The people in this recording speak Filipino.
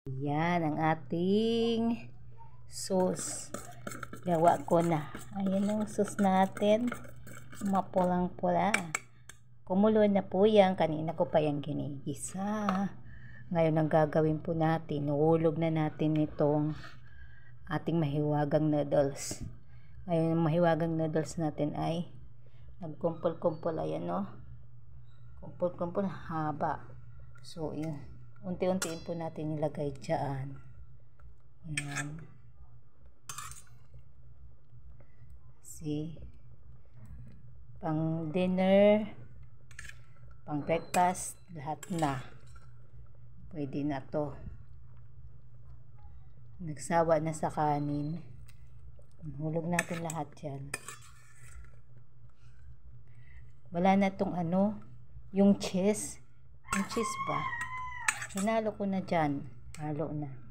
Yan ang ating sauce. Gawa ko na. Ayan ang sauce natin. Mapulang-pula. Kumulo na po yan. Kanina ko pa yan ginigisa. Ngayon ang gagawin po natin, nuhulog na natin itong ating mahiwagang noodles. Ngayon ang mahiwagang noodles natin ay nagkumpul-kumpul. Ayan no. Kumpul-kumpul haba. So yun. Unti-untiin po natin ilagay dyan. Ayan. See? Pang dinner, pang breakfast, lahat na. Pwede na to. Nagsawa na sa kanin. Hulog natin lahat dyan. Wala na tong yung cheese. Yung cheese ba? Hinalo ko na dyan. Halo na.